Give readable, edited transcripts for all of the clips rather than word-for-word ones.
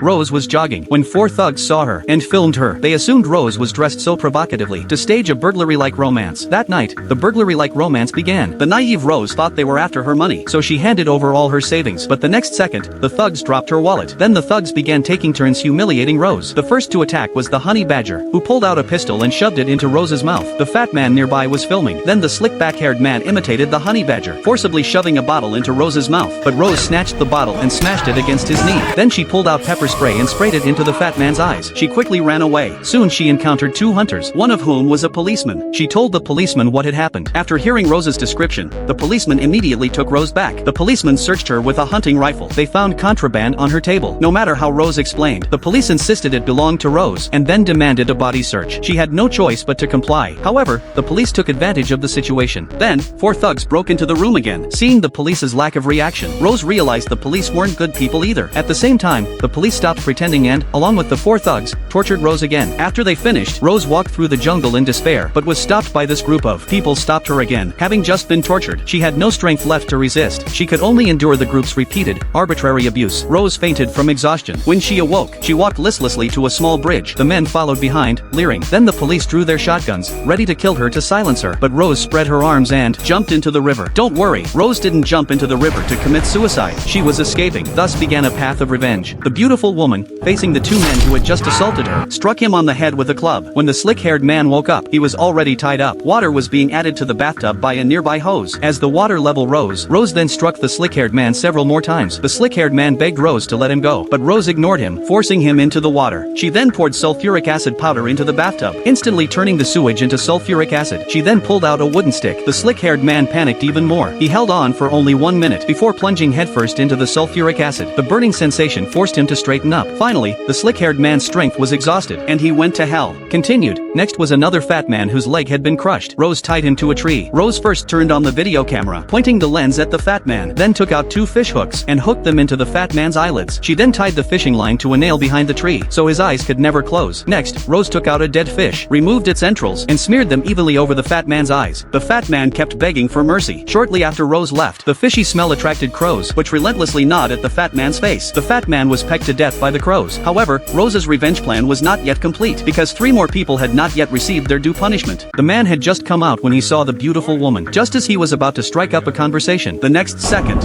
Rose was jogging when 4 thugs saw her and filmed her. They assumed Rose was dressed so provocatively to stage a burglary-like romance. That night, the burglary-like romance began. The naive Rose thought they were after her money, so she handed over all her savings. But the next second, the thugs dropped her wallet. Then the thugs began taking turns humiliating Rose. The first to attack was the honey badger, who pulled out a pistol and shoved it into Rose's mouth. The fat man nearby was filming. Then the slick back-haired man imitated the honey badger, forcibly shoving a bottle into Rose's mouth. But Rose snatched the bottle and smashed it against his knee. Then she pulled out pepper spray and sprayed it into the fat man's eyes. She quickly ran away. Soon she encountered 2 hunters, one of whom was a policeman. She told the policeman what had happened. After hearing Rose's description, the policeman immediately took Rose back. The policeman searched her with a hunting rifle. They found contraband on her table. No matter how Rose explained, the police insisted it belonged to Rose and then demanded a body search. She had no choice but to comply. However, the police took advantage of the situation. Then, 4 thugs broke into the room again. Seeing the police's lack of reaction, Rose realized the police weren't good people either. At the same time, the police stopped pretending and, along with the 4 thugs, tortured Rose again. After they finished, Rose walked through the jungle in despair but was stopped by this group of people. Stopped her again. Having just been tortured, she had no strength left to resist. She could only endure the group's repeated, arbitrary abuse. Rose fainted from exhaustion. When she awoke, she walked listlessly to a small bridge. The men followed behind, leering. Then the police drew their shotguns, ready to kill her to silence her. But Rose spread her arms and jumped into the river. Don't worry, Rose didn't jump into the river to commit suicide. She was escaping. Thus began a path of revenge. The beautiful woman, facing the 2 men who had just assaulted her, struck him on the head with a club. When the slick-haired man woke up, he was already tied up. Water was being added to the bathtub by a nearby hose. As the water level rose, Rose then struck the slick-haired man several more times. The slick-haired man begged Rose to let him go, but Rose ignored him, forcing him into the water. She then poured sulfuric acid powder into the bathtub, instantly turning the sewage into sulfuric acid. She then pulled out a wooden stick. The slick-haired man panicked even more. He held on for only 1 minute before plunging headfirst into the sulfuric acid. The burning sensation forced him to straighten up. Finally, the slick-haired man's strength was exhausted, and he went to hell. Continued. Next was another fat man whose leg had been crushed. Rose tied him to a tree. Rose first turned on the video camera, pointing the lens at the fat man, then took out 2 fish hooks and hooked them into the fat man's eyelids. She then tied the fishing line to a nail behind the tree, so his eyes could never close. Next, Rose took out a dead fish, removed its entrails, and smeared them evenly over the fat man's eyes. The fat man kept begging for mercy. Shortly after Rose left, the fishy smell attracted crows, which relentlessly gnawed at the fat man's face. The fat man was pecked to death by the crows. However, Rose's revenge plan was not yet complete, because 3 more people had not yet received their due punishment. The man had just come out when he saw the beautiful woman, just as he was about to strike up a conversation. The next second,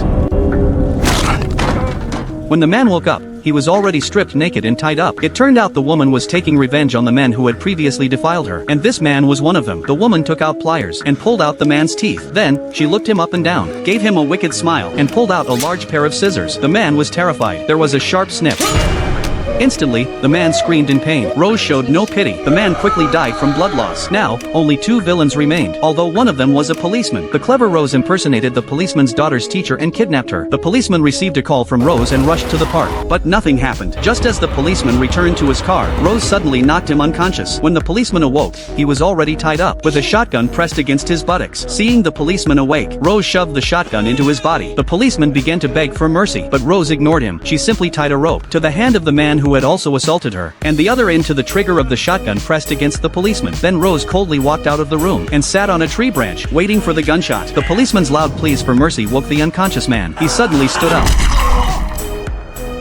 when the man woke up, he was already stripped naked and tied up. It turned out the woman was taking revenge on the men who had previously defiled her, and this man was one of them. The woman took out pliers and pulled out the man's teeth. Then, she looked him up and down, gave him a wicked smile, and pulled out a large pair of scissors. The man was terrified. There was a sharp snip. Instantly, the man screamed in pain. Rose showed no pity. The man quickly died from blood loss. Now, only 2 villains remained, although one of them was a policeman. The clever Rose impersonated the policeman's daughter's teacher and kidnapped her. The policeman received a call from Rose and rushed to the park. But nothing happened. Just as the policeman returned to his car, Rose suddenly knocked him unconscious. When the policeman awoke, he was already tied up, with a shotgun pressed against his buttocks. Seeing the policeman awake, Rose shoved the shotgun into his body. The policeman began to beg for mercy, but Rose ignored him. She simply tied a rope to the hand of the man who had also assaulted her, and the other end to the trigger of the shotgun pressed against the policeman. Then Rose coldly walked out of the room and sat on a tree branch, waiting for the gunshot. The policeman's loud pleas for mercy woke the unconscious man. He suddenly stood up.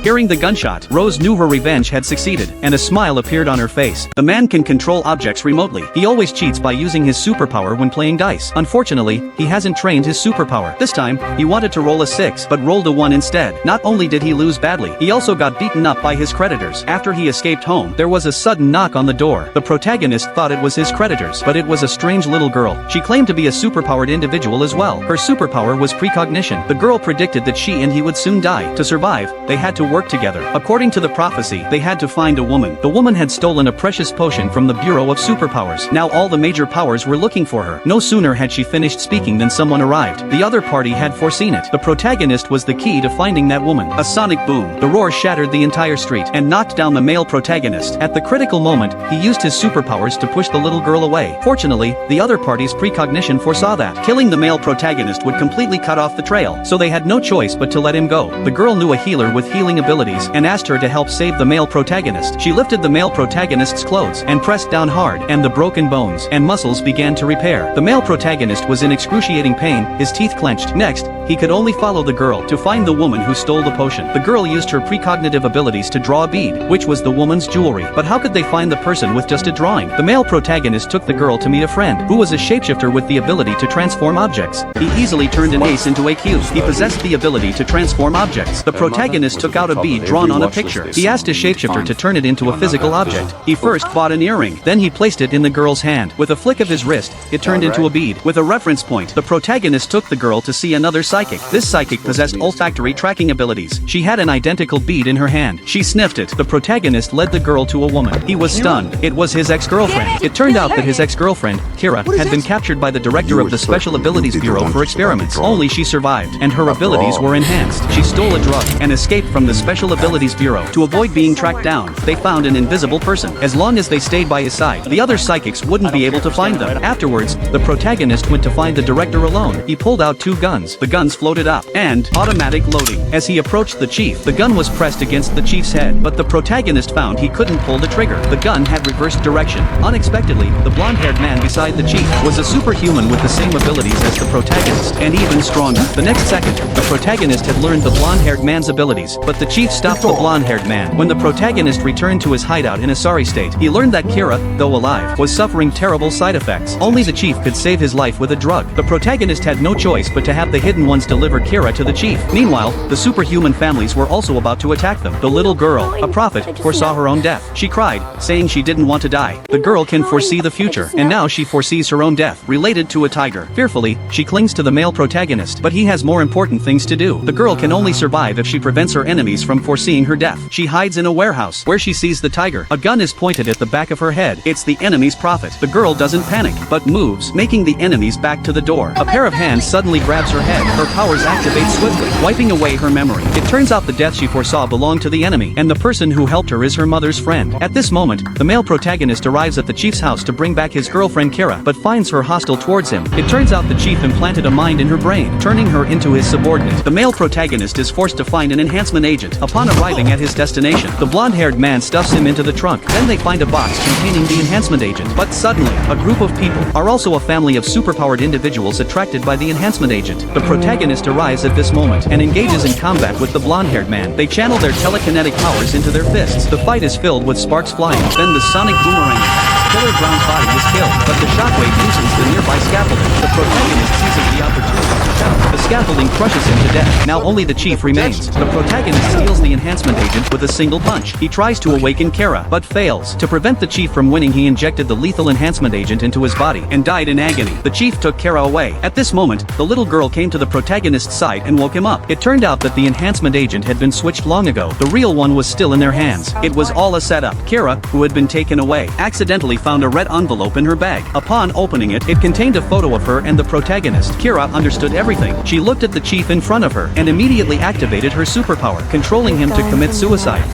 Hearing the gunshot, Rose knew her revenge had succeeded, and a smile appeared on her face. The man can control objects remotely. He always cheats by using his superpower when playing dice. Unfortunately, he hasn't trained his superpower. This time, he wanted to roll a 6, but rolled a 1 instead. Not only did he lose badly, he also got beaten up by his creditors. After he escaped home, there was a sudden knock on the door. The protagonist thought it was his creditors, but it was a strange little girl. She claimed to be a superpowered individual as well. Her superpower was precognition. The girl predicted that she and he would soon die. To survive, they had to work together. According to the prophecy, they had to find a woman. The woman had stolen a precious potion from the Bureau of Superpowers. Now all the major powers were looking for her. No sooner had she finished speaking than someone arrived. The other party had foreseen it. The protagonist was the key to finding that woman. A sonic boom. The roar shattered the entire street and knocked down the male protagonist. At the critical moment, he used his superpowers to push the little girl away. Fortunately, the other party's precognition foresaw that. Killing the male protagonist would completely cut off the trail, so they had no choice but to let him go. The girl knew a healer with healing abilities and asked her to help save the male protagonist. She lifted the male protagonist's clothes and pressed down hard, and the broken bones and muscles began to repair. The male protagonist was in excruciating pain, his teeth clenched. Next, he could only follow the girl to find the woman who stole the potion. The girl used her precognitive abilities to draw a bead, which was the woman's jewelry. But how could they find the person with just a drawing? The male protagonist took the girl to meet a friend, who was a shapeshifter with the ability to transform objects. He easily turned an ace into a cube. He possessed the ability to transform objects. The protagonist took out a bead drawn on a picture. He asked his shapeshifter to turn it into a physical object. He first bought an earring, then he placed it in the girl's hand. With a flick of his wrist, it turned into a bead. With a reference point, the protagonist took the girl to see another psychic. This psychic possessed olfactory tracking abilities. She had an identical bead in her hand. She sniffed it. The protagonist led the girl to a woman. He was stunned. It was his ex-girlfriend. It turned out that his ex-girlfriend, Kira, had been captured by the director of the Special Abilities Bureau for experiments. Only she survived, and her abilities were enhanced. She stole a drug and escaped from the Special Abilities Bureau. To avoid being tracked down, they found an invisible person. As long as they stayed by his side, the other psychics wouldn't be able to find them. Afterwards, the protagonist went to find the director alone. He pulled out 2 guns. The guns floated up, and automatic loading. As he approached the chief, the gun was pressed against the chief's head, but the protagonist found he couldn't pull the trigger. The gun had reversed direction. Unexpectedly, the blonde-haired man beside the chief was a superhuman with the same abilities as the protagonist, and even stronger. The next second, the protagonist had learned the blonde-haired man's abilities, but the chief stopped the blonde-haired man. When the protagonist returned to his hideout in a sorry state, he learned that Kira, though alive, was suffering terrible side effects. Only the chief could save his life with a drug. The protagonist had no choice but to have the hidden ones deliver Kira to the chief. Meanwhile, the superhuman families were also about to attack them. The little girl, a prophet, foresaw her own death. She cried, saying she didn't want to die. The girl can foresee the future, and now she foresees her own death, related to a tiger. Fearfully, she clings to the male protagonist, but he has more important things to do. The girl can only survive if she prevents her enemies from foreseeing her death. She hides in a warehouse, where she sees the tiger. A gun is pointed at the back of her head. It's the enemy's prophet. The girl doesn't panic, but moves, making the enemies back to the door. A pair of hands suddenly grabs her head. Her powers activate swiftly, wiping away her memory. It turns out the death she foresaw belonged to the enemy, and the person who helped her is her mother's friend. At this moment, the male protagonist arrives at the chief's house to bring back his girlfriend Kira, but finds her hostile towards him. It turns out the chief implanted a mind in her brain, turning her into his subordinate. The male protagonist is forced to find an enhancement agent. Upon arriving at his destination, the blonde-haired man stuffs him into the trunk. Then they find a box containing the enhancement agent. But suddenly, a group of people are also a family of superpowered individuals attracted by the enhancement agent. The protagonist arrives at this moment and engages in combat with the blonde-haired man. They channel their telekinetic powers into their fists. The fight is filled with sparks flying. Then the sonic boomerang attacks. Killer Brown's body is killed, but the shockwave loosens the nearby scaffolding. The protagonist seizes the opportunity to jump. The scaffolding crushes him to death. Now only the chief remains. The protagonist steals the enhancement agent with a single punch. He tries to awaken Kira, but fails. To prevent the chief from winning, he injected the lethal enhancement agent into his body and died in agony. The chief took Kira away. At this moment, the little girl came to the protagonist's side and woke him up. It turned out that the enhancement agent had been switched long ago. The real one was still in their hands. It was all a setup. Kira, who had been taken away, accidentally found a red envelope in her bag. Upon opening it, it contained a photo of her and the protagonist. Kira understood everything. She looked at the chief in front of her and immediately activated her superpower, controlling him to commit suicide.